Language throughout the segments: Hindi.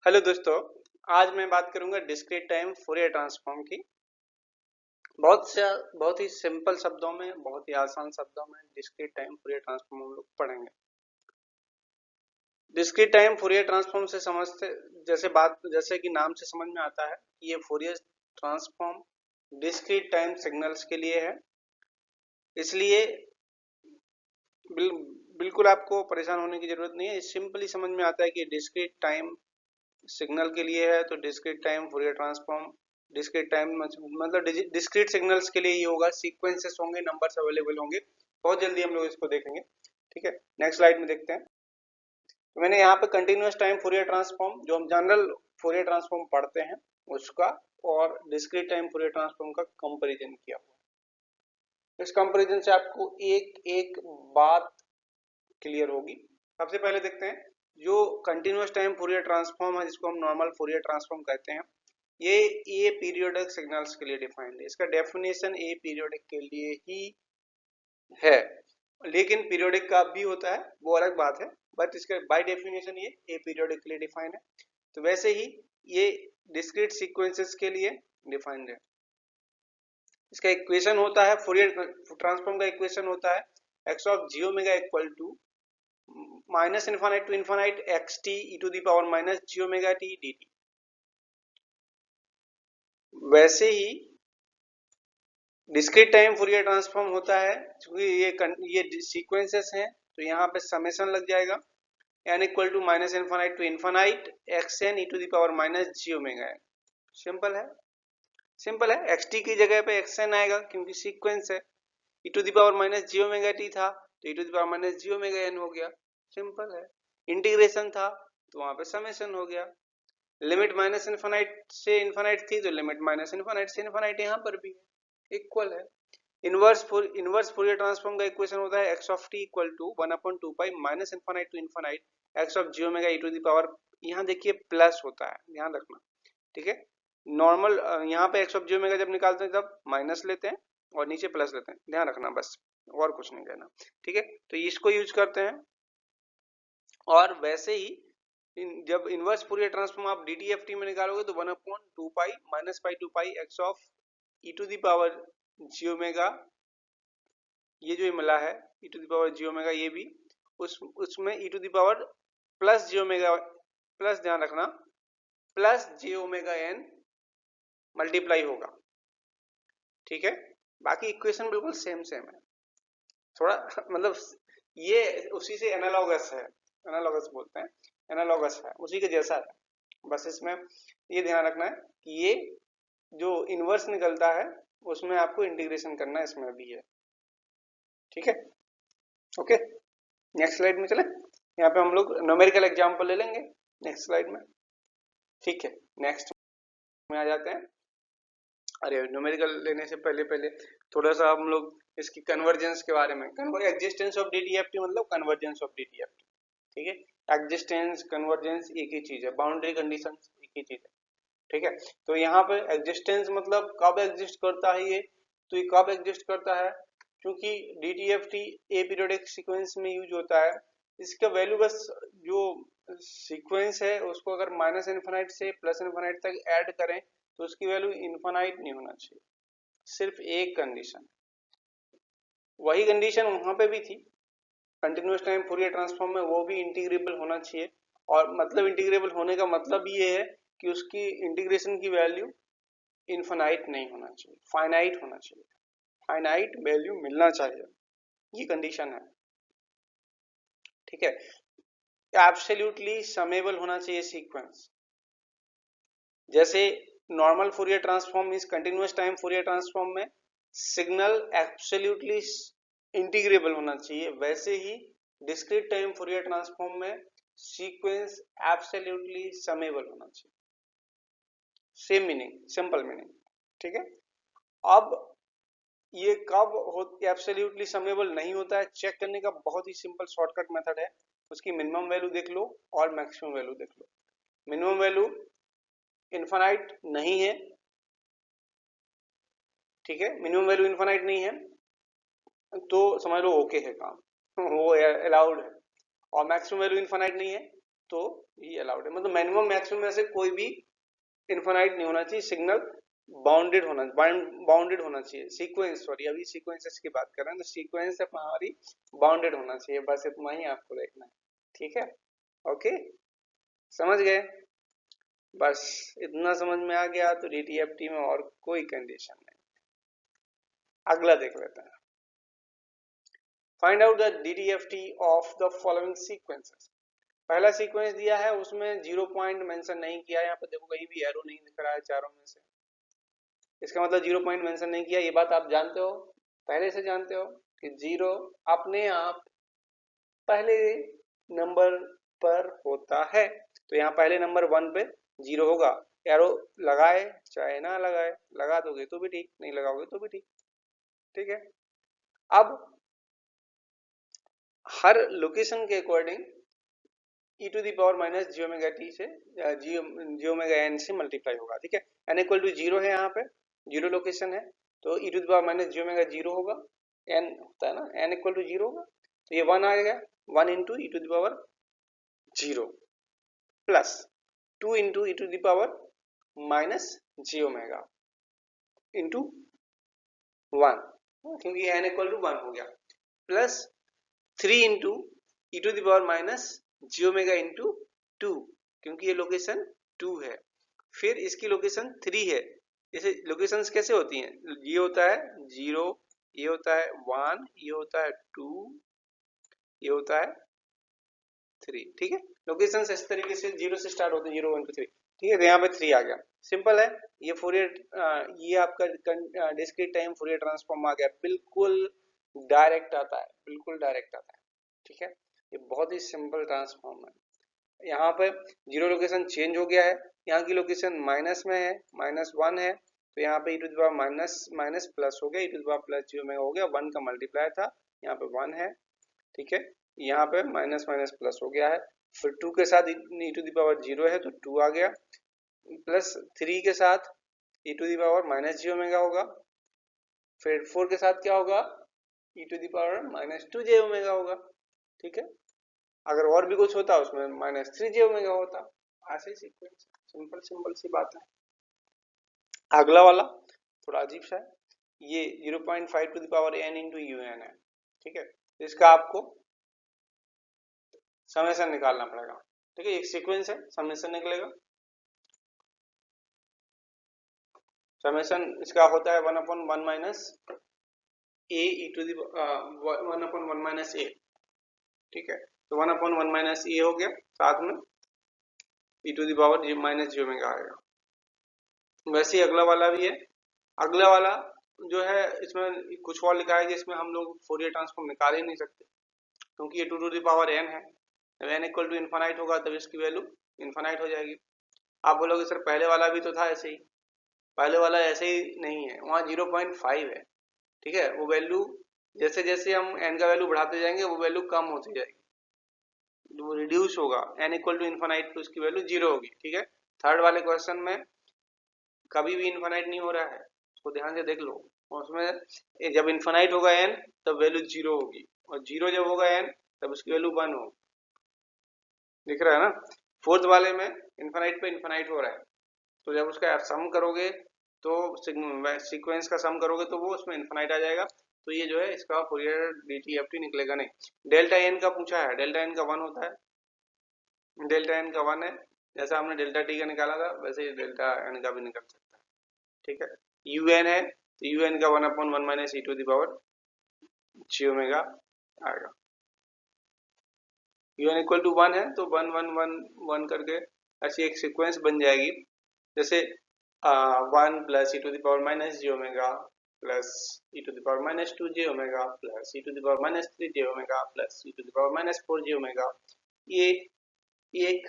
हेलो दोस्तों, आज मैं बात करूंगा डिस्क्रीट टाइम फूरियर ट्रांसफॉर्म की। बहुत ही सिंपल शब्दों में, बहुत ही आसान शब्दों में डिस्क्रीट टाइम फूरियर ट्रांसफॉर्म हम लोग पढ़ेंगे। डिस्क्रीट टाइम फूरियर ट्रांसफॉर्म से समझते जैसे कि नाम से समझ में आता है कि ये Fourier transform discrete time signals के लिए है। इसलिए बिल, बिल्कुल आपको परेशान होने की जरूरत नहीं है। सिंपली समझ में आता है कि डिस्क्रीट टाइम सिग्नल के लिए है, तो discrete time Fourier transform discrete time मतलब डिस्क्रीट सिग्नल्स के लिए ही होगा। सीक्वेंसेस होंगे, नंबर्स अवेलेबल होंगे। बहुत जल्दी हम लोग इसको देखेंगे। ठीक है, नेक्स्ट स्लाइड में देखते हैं। तो मैंने यहाँ पे कंटिन्यूअस टाइम फूरियर ट्रांसफॉर्म, जो हम जनरल फूरियर ट्रांसफॉर्म पढ़ते हैं उसका, और डिस्क्रीट टाइम फूरियर ट्रांसफॉर्म का कंपेरिजन किया हुआ है। इस कंपेरिजन से आपको एक एक बात क्लियर होगी। सबसे पहले देखते हैं जो कंटिन्यूअस टाइम फूरियर ट्रांसफॉर्म है, जिसको हम नॉर्मल फूरियर ट्रांसफॉर्म कहते हैं, ये ए पीरियोडिक सिग्नल्स के लिए डिफाइंड है। इसका डेफिनेशन ए पीरियोडिक के लिए ही है, लेकिन पीरियोडिक का भी होता है, वो अलग बात है, बट इसका बाय डेफिनेशन ये ए पीरियोडिक के लिए डिफाइंड है। तो वैसे ही ये डिस्क्रीट सीक्वेंसेस के लिए डिफाइंड है। इसका इक्वेशन होता है, फूरियर ट्रांसफॉर्म का इक्वेशन होता है x of j omega equal to minus infinite to infinite x t e to the power minus ji omega t d t. वैसे ही डिस्क्रीट टाइम फूरियर ट्रांसफॉर्म होता है, क्योंकि ये सीक्वेंसेस हैं, तो यहाँ पे समेशन लग जाएगा n equal to minus infinite to infinite x n e to the power minus ji omega n. Simple है, सिंपल है। एक्स टी की जगह पे एक्स एन आएगा क्योंकि सीक्वेंस है। E to the power minus ji omega t था तो e to the power minus ji omega n हो गया। सिंपल है। इंटीग्रेशन था तो वहां पे समेशन हो गया। लिमिट माइनस इनफाइनाइट से इनफाइनाइट थी तो लिमिट माइनस इनफाइनाइट से इनफाइनाइट यहाँ पर भी इक्वल है। इनवर्स फूरियर ट्रांसफॉर्म का इक्वेशन होता है x of t equal to 1/2 pi minus infinite to infinite x of j omega e to the power, यहाँ देखिए प्लस होता है, ध्यान रखना। ठीक है, नॉर्मल यहाँ पे एक्स ऑफ जी ओमेगा जब निकालते हैं तब माइनस लेते हैं और नीचे प्लस लेते हैं, ध्यान रखना बस, और कुछ नहीं कहना। ठीक है, तो इसको यूज करते हैं। और वैसे ही जब इनवर्स फूरियर ट्रांसफॉर्म आप डीटीएफटी में निकालोगे तो 1/2 pi minus pi to pi x of e to the power ji omega, ये जो मिला है e to the power ji omega, ये भी उसमें e to the power plus g omega, plus ध्यान रखना, plus j omega n multiply होगा। ठीक है, बाकी इक्वेशन बिल्कुल सेम सेम है, थोड़ा मतलब ये उसी से एनालॉगस है, एनालॉगस बोलते हैं, एनालॉगस है, उसी के जैसा है। बस इसमें ये ध्यान रखना है कि ये जो इनवर्स निकलता है उसमें आपको इंटीग्रेशन करना है, इसमें भी है। ठीक है, ओके, नेक्स्ट स्लाइड में चले। यहाँ पे हम लोग न्यूमेरिकल एग्जांपल ले लेंगे नेक्स्ट स्लाइड में। ठीक है, नेक्स्ट में आ जाते हैं। अरे न्यूमेरिकल लेने से पहले पहले थोड़ा सा हम लोग इसकी कन्वर्जेंस के बारे में, एग्जिस्टेंस ऑफ डीटीएफटी मतलब कन्वर्जेंस ऑफ डीटीएफटी। ठीक है, एग्जिस्टेंस कन्वर्जेंस एक ही चीज है, बाउंड्री कंडीशन एक ही चीज है। ठीक है, तो यहाँ पे एग्जिस्टेंस मतलब कब एग्जिस्ट करता है ये, तो ये कब एग्जिस्ट करता है, क्योंकि डीटीएफटी ए पीरियोडिक सीक्वेंस में यूज होता है। इसका वैल्यू बस जो सीक्वेंस है उसको अगर माइनस इनफाइनाइट से प्लस इनफाइनाइट तक ऐड करें तो उसकी वैल्यू इनफाइनाइट नहीं होना चाहिए। सिर्फ एक कंडीशन, वही कंडीशन वहां पे भी थी कंटिन्यूअस टाइम फूरियर ट्रांसफॉर्म में, वो भी इंटीग्रेबल होना चाहिए। और मतलब इंटीग्रेबल होने का मतलब ये है कि उसकी इंटीग्रेशन की वैल्यू इनफाइनाइट नहीं होना चाहिए, फाइनाइट होना चाहिए, फाइनाइट वैल्यू मिलना चाहिए, ये कंडीशन है। ठीक है, एब्सोल्युटली समेबल होना चाहिए सीक्वेंस। जैसे normal Fourier transform is continuous time Fourier transform में सिग्नल एब्सोल्युटली इंटीग्रेबल होना चाहिए, वैसे ही डिस्क्रीट टाइम फूरियर ट्रांसफॉर्म में सीक्वेंस एब्सोल्युटली समेबल होना चाहिए। Same meaning, simple meaning. ठीक है, अब ये कब एब्सोल्युटली समेबल नहीं होता है, चेक करने का बहुत ही सिंपल शॉर्टकट मेथड है। उसकी मिनिमम वैल्यू देख लो और मैक्सिमम वैल्यू देख लो। मिनिमम वैल्यू इनफाइनाइट नहीं है, ठीक है, मिनिमम वैल्यू इनफाइनाइट नहीं है तो समझ लो ओके है काम वो अलाउड है। और मैक्सिमम वैल्यू इनफाइनाइट नहीं है तो ये अलाउड है। मतलब मिनिमम मैक्सिमम में से कोई भी इनफाइनाइट नहीं होना चाहिए, सिग्नल बाउंडेड होना चाहिए। सीक्वेंस, सॉरी अभी सीक्वेंसेस की बात कर रहे हैं, तो सीक्वेंस हमारी बाउंडेड होना चाहिए, बस इतना ही आपको देखना है। ठीक है, ओके, समझ गए? बस इतना समझ में आ गया तो डीटीएफटी में और कोई कंडीशन नहीं। अगला देख लेते हैं। Find out the DTFT of the following sequences. पहला सीक्वेंस दिया है, उसमें 0 पॉइंट मेंशन नहीं किया, यहाँ पर देखो कहीं भी एरो नहीं दिख रहा है चारों में से, इसका मतलब 0 पॉइंट मेंशन नहीं किया। ये बात आप जानते हो, पहले से जानते हो कि 0 अपने आप पहले नंबर पर होता है, तो यहाँ पहले नंबर 1 पे 0 होगा। एरो लगाए चाहे ना लगाए, लगा दोगे तो भी ठीक, नहीं लगाओगे तो भी ठीक। ठीक है, अब हर लोकेशन के according e to the power minus ji omega t से जी ओमेगा एन से मल्टीप्लाई होगा। ठीक है, एन इक्वल टू 0 है, यहाँ पे 0 लोकेशन है, तो e to the power minus ji omega 0 होगा, एन होता है ना, एन इक्वल टू 0 होगा, तो ये 1 आ गया, 1 into e to the power 0 plus 2 into e to the power minus ji omega into 1, क्योंकि एन इक्वल टू 1 हो गया, plus 3 into e to the power minus ji omega into 2, क्योंकि ये लोकेशन 2 है, फिर इसकी लोकेशन 3 है। जैसे लोकेशंस कैसे होती हैं, ये होता है 0, ये होता है 1, ये होता है 2, ये होता है 3। ठीक है, लोकेशंस इस तरीके से 0 से स्टार्ट होते हैं, 0 1 2 3। ठीक है, तो यहाँ पे 3 आ गया, सिंपल है। ये फोरियर ये आपका डिस्क्रीट टाइम फोरियर ट्रांसफॉर्म आ गया, बिल्कुल डायरेक्ट आता है, बिल्कुल डायरेक्ट आता है। ठीक है, ये बहुत ही सिंपल ट्रांसफॉर्म है। यहाँ पे 0 लोकेशन चेंज हो गया है, यहाँ की लोकेशन माइनस में है, -1 है, तो यहाँ पे e to the power minus minus plus हो गया, e to the power plus 0 में हो गया, 1 का मल्टीप्लाई था, यहाँ पे 1 है। ठीक है, यहाँ पे माइनस माइनस प्लस हो गया है, फिर 2 के साथ e टू द पावर 0 है तो 2 आ गया, प्लस 3 के साथ e to the power minus ji omega होगा, फिर 4 के साथ क्या होगा, e to the power minus 2 j omega होगा। ठीक है, अगर और भी कुछ होता उसमें -3 जे ओमेगा होता, ऐसे सीक्वेंस, सिंपल सिंपल सी बात है। अगला वाला थोड़ा अजीब सा है, ये 0.5 to the power n into u n है। ठीक है, इसका आपको समेशन निकालना पड़ेगा। ठीक है, एक सीक्वेंस है, समेशन निकलेगा, समेशन इसका होता है 1/1 minus a e to the 1/1 minus a. ठीक है, तो 1/1 माइनस ए हो गया, साथ में e to the power minus ji omega आएगा। वैसे ही अगला वाला भी है, अगला वाला जो है इसमें कुछ और लिखा है कि इसमें हम लोग फोरियर ट्रांसफॉर्म निकाल ही नहीं सकते, क्योंकि ये 2 टू द पावर n है, जब n इक्वल टू इन्फानाइट होगा तब इसकी वैल्यू इन्फानाइट हो जाएगी। आप बोलोगे सर पहले वाला भी तो था ऐसे ही, पहले वाला ऐसे ही नहीं है, वहाँ 0.5 है। ठीक है, वो वैल्यू जैसे जैसे हम n का वैल्यू बढ़ाते जाएंगे वो वैल्यू कम होती जाएगी, वो रिड्यूस होगा, n इक्वल टू इन्फानाइट तो उसकी वैल्यू 0 होगी। ठीक है, थर्ड वाले क्वेश्चन में कभी भी इन्फानाइट नहीं हो रहा है, उसको ध्यान से देख लो, उसमें जब इन्फानाइट होगा n तब वैल्यू 0 होगी, और 0 जब होगा n तब उसकी वैल्यू 1 होगी। दिख रहा है ना, फोर्थ वाले में इन्फानाइट पे इन्फानाइट हो रहा है, तो जब उसका सम करोगे तो सीक्वेंस का सम करोगे तो वो उसमें इन्फानाइट आ जाएगा, तो ये जो है इसका फोरियर डीटीएफटी निकलेगा नहीं। डेल्टा एन का पूछा है, डेल्टा एन का 1 होता है, डेल्टा एन का 1 है, जैसा हमने डेल्टा टी का निकाला था वैसे ही डेल्टा एन का भी निकल सकता है। ठीक है, यूएन है तो यूएन का 1/1 minus e to the power ji omega आएगा, यूएन इक्वल टू 1 है तो 1 1 1 1 करके ऐसी एक सीक्वेंस बन जाएगी, जैसे 1 plus e to the power minus ji omega plus e to the power minus 2 j omega plus e to the power minus 3 j omega plus e to the power minus 4 j omega. ये एक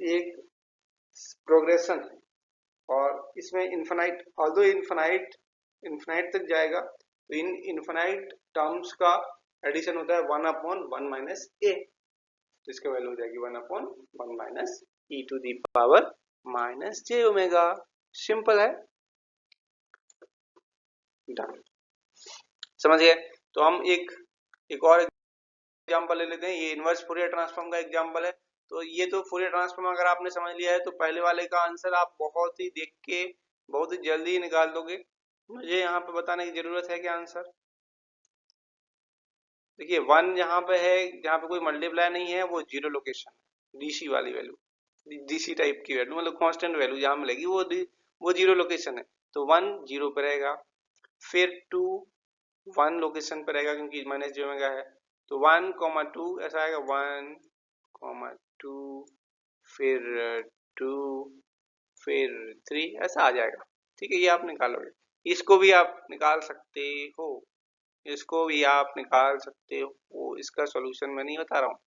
एक प्रोग्रेशन है, और इसमें इन्फिनाइट, ऑल्दो इन्फिनाइट इन्फिनाइट तक जाएगा, तो इन इन्फिनाइट टर्म्स का एडिशन होता है 1/1 माइनस ए, तो इसका वैल्यू हो जाएगी 1/1 minus e to the power minus j omega. Simple है, डन, समझ गए? तो हम एक और एग्जांपल ले लेते हैं, ये इनवर्स फूरियर ट्रांसफॉर्म का एग्जांपल है, तो ये तो फूरियर ट्रांसफॉर्म अगर आपने समझ लिया है तो पहले वाले का आंसर आप बहुत ही देख के बहुत ही जल्दी निकाल दोगे। मुझे यहाँ पे बताने की जरूरत है कि आंसर देखिए 1 यहाँ पे है, जहाँ पे कोई मल्टीप्लाई नहीं है वो जीरो लोकेशन, डीसी वाली वैल्यू, डीसी टाइप की वैल्यू मतलब कांस्टेंट वैल्यू जहाँ मिलेगी वो जीरो लोकेशन है, तो 1 जीरो पे रहेगा। फिर 2 1 लोकेशन पे रहेगा क्योंकि माइनस जी ओमेगा है, तो 1,2 ऐसा आएगा 1,2 फिर 2 फिर 3 ऐसा आ जाएगा। ठीक है, ये आप निकालोगे, इसको भी आप निकाल सकते हो, इसको भी आप निकाल सकते हो। इसका सॉल्यूशन मैं नहीं बता रहा हूँ,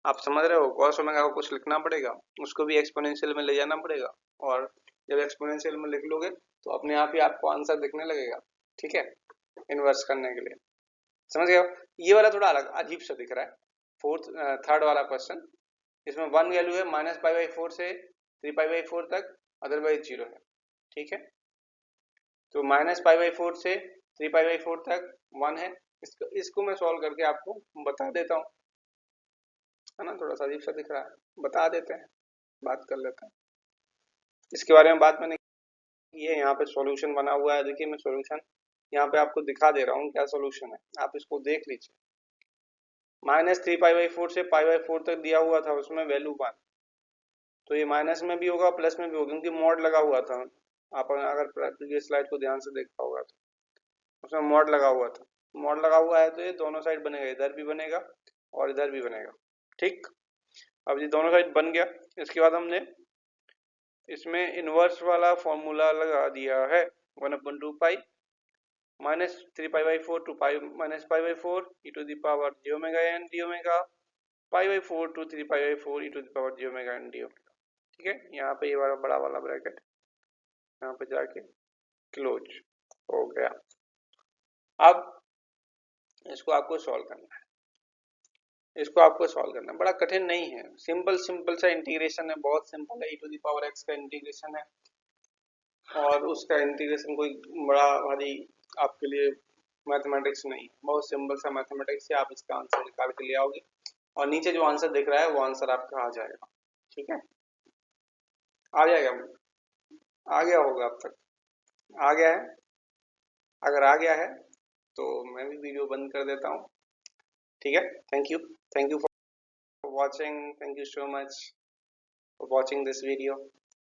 आप समझ रहे हो। cos ओमेगा को कुछ लिखना पड़ेगा, उसको भी एक्सपोनेंशियल में ले जाना पड़ेगा, और जब एक्सपोनेंशियल में लिख लोगे तो अपने आप ही आपको आंसर दिखने लगेगा। ठीक है, इनवर्स करने के लिए समझ गए हो। ये वाला थोड़ा अलग अजीब सा दिख रहा है, थर्ड वाला क्वेश्चन, इसमें 1 वैल्यू है -π/4 से 3π/4 तक, अदरवाइज जीरो है। ठीक है, तो -π/4 से 3π/4 तक 1 है। इसको मैं सॉल्व करके आपको बता देता हूँ, है ना, थोड़ा सा अजीब सा दिख रहा है, बता देते हैं, बात कर लेते हैं इसके बारे में। बात मैंने की है, यहाँ पे सॉल्यूशन बना हुआ है, देखिए मैं सॉल्यूशन यहाँ पे आपको दिखा दे रहा हूँ क्या सॉल्यूशन है, आप इसको देख लीजिए। -3π/4 से π/4 तक दिया हुआ था, उसमें वैल्यू 1, तो ये माइनस में भी होगा प्लस में भी होगा क्योंकि मॉड लगा हुआ था। आप अगर प्रीवियस स्लाइड को ध्यान से देखा होगा तो उसमें मॉड लगा हुआ था, मॉड लगा हुआ है तो ये दोनों साइड बनेगा, इधर भी बनेगा और इधर भी बनेगा। ठीक, अब ये दोनों साइड बन गया, इसके बाद हमने इसमें इनवर्स वाला फॉर्मूला लगा दिया है, 1/2 पाई -3π/4 to -π/4 e to the power j omega n d omega π/4 to 3π/4 e to the power j omega n d omega। ठीक है, यहाँ पे ये वाला बड़ा वाला ब्रैकेट यहाँ पे जाके क्लोज हो गया। अब इसको आपको सॉल्व करना है, इसको आपको सॉल्व करना है, बड़ा कठिन नहीं है, सिंपल सिंपल सा इंटीग्रेशन है, बहुत सिंपल है। e to the power x का इंटीग्रेशन है, और उसका इंटीग्रेशन कोई बड़ा भारी आपके लिए मैथमेटिक्स नहीं, बहुत सिंपल सा मैथमेटिक्स है, आप इसका आंसर निकाल के ले आओगे और नीचे जो आंसर दिख रहा है वो आंसर आपका आ जाएगा। ठीक है, आ जाएगा, आ गया होगा अब तक, आ गया है, अगर आ गया है तो मैं भी वीडियो बंद कर देता हूँ। ठीक है, thank you for watching, thank you so much for watching this video।